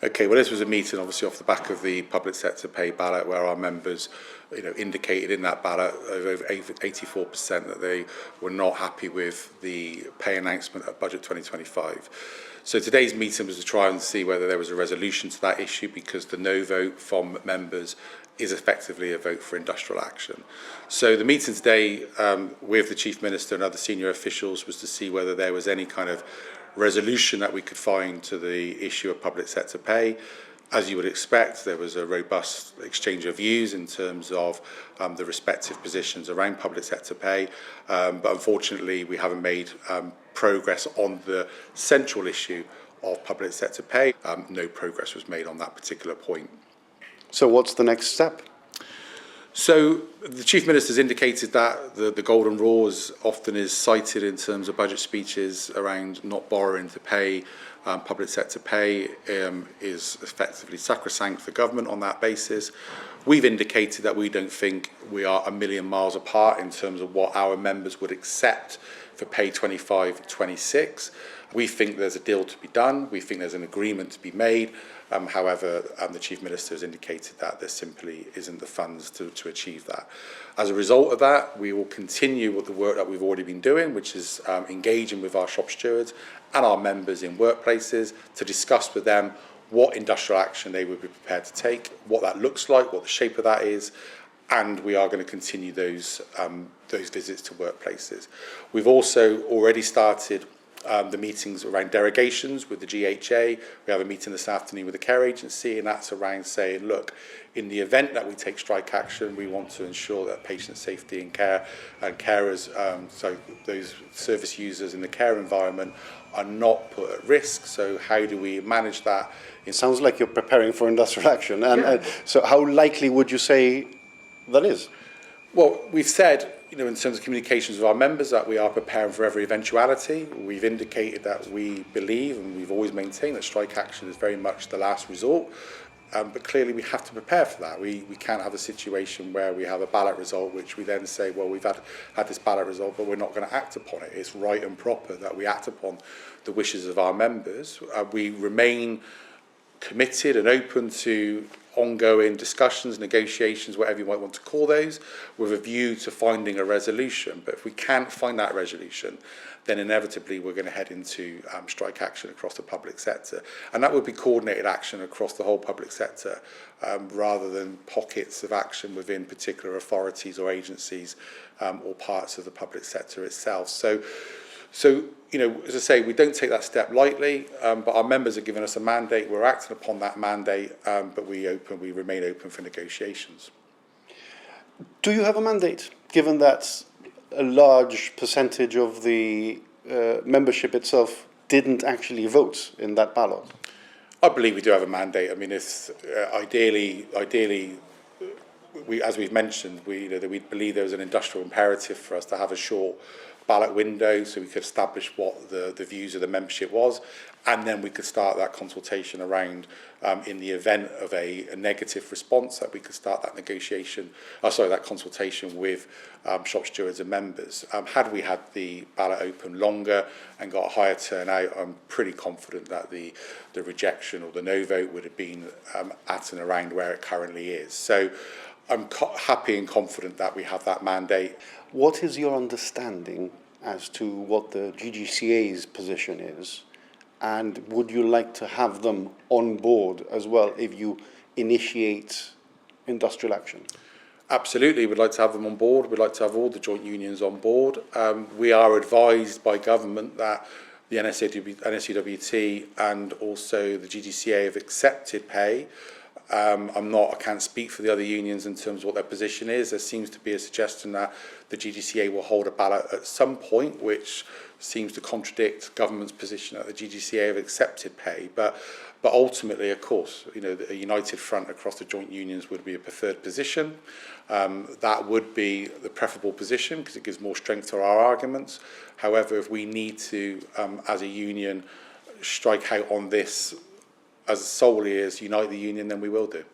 Okay, well, this was a meeting obviously off the back of the public sector pay ballot, where our members, indicated in that ballot over 84% that they were not happy with the pay announcement of Budget 2025. So today's meeting was to try and see whether there was a resolution to that issue, because the no vote from members is effectively a vote for industrial action. So the meeting today with the Chief Minister and other senior officials was to see whether there was any kind of resolution that we could find to the issue of public sector pay. As you would expect, there was a robust exchange of views in terms of the respective positions around public sector pay, but unfortunately we haven't made progress on the central issue of public sector pay. No progress was made on that particular point. So what's the next step? So the Chief Minister's indicated that the golden rule often is cited in terms of budget speeches around not borrowing to pay public sector pay is effectively sacrosanct for government on that basis. We've indicated that we don't think we are a million miles apart in terms of what our members would accept for pay 25-26. We think there's a deal to be done. We think there's an agreement to be made. However, the Chief Minister has indicated that there simply isn't the funds to achieve that. As a result of that, we will continue with the work that we've already been doing, which is engaging with our shop stewards and our members in workplaces to discuss with them what industrial action they would be prepared to take, what that looks like, what the shape of that is, and we are going to continue those visits to workplaces. We've also already started the meetings around derogations with the GHA. We have a meeting this afternoon with the care agency, and that's around saying, look, in the event that we take strike action, we want to ensure that patient safety and care and carers, so those service users in the care environment, are not put at risk. So how do we manage that? It sounds like you're preparing for industrial action. And so how likely would you say that is? Well, we've said, in terms of communications with our members, that we are preparing for every eventuality. We've indicated that we believe, and we've always maintained, that strike action is very much the last resort. But clearly we have to prepare for that. We can't have a situation where we have a ballot result which we then say, well, we've had this ballot result, but we're not going to act upon it. It's right and proper that we act upon the wishes of our members. We remain committed and open to ongoing discussions, negotiations, whatever you might want to call those, with a view to finding a resolution. But if we can't find that resolution, then inevitably we're going to head into strike action across the public sector. And that would be coordinated action across the whole public sector, rather than pockets of action within particular authorities or agencies or parts of the public sector itself. So, as I say, we don't take that step lightly, but our members have given us a mandate. We're acting upon that mandate, but we remain open for negotiations. Do you have a mandate, given that a large percentage of the membership itself didn't actually vote in that ballot? I believe we do have a mandate. I mean, it's ideally, as we've mentioned, we believe there was an industrial imperative for us to have a short ballot window so we could establish what the views of the membership was, and then we could start that consultation around, in the event of a negative response, that we could start that that consultation with shop stewards and members. Had we had the ballot open longer and got a higher turnout, I'm pretty confident that the rejection or the no vote would have been at and around where it currently is. So I'm happy and confident that we have that mandate. What is your understanding as to what the GGCA's position is? And would you like to have them on board as well if you initiate industrial action? Absolutely, we'd like to have them on board. We'd like to have all the joint unions on board. We are advised by government that the NSUWT and also the GGCA have accepted pay. I can't speak for the other unions in terms of what their position is. There seems to be a suggestion that the GGCA will hold a ballot at some point, which seems to contradict government's position that the GGCA have accepted pay. But ultimately, of course, a united front across the joint unions would be a preferred position. That would be the preferable position because it gives more strength to our arguments. However, if we need to, as a union, strike out on this as solely as unite the union, then we will do.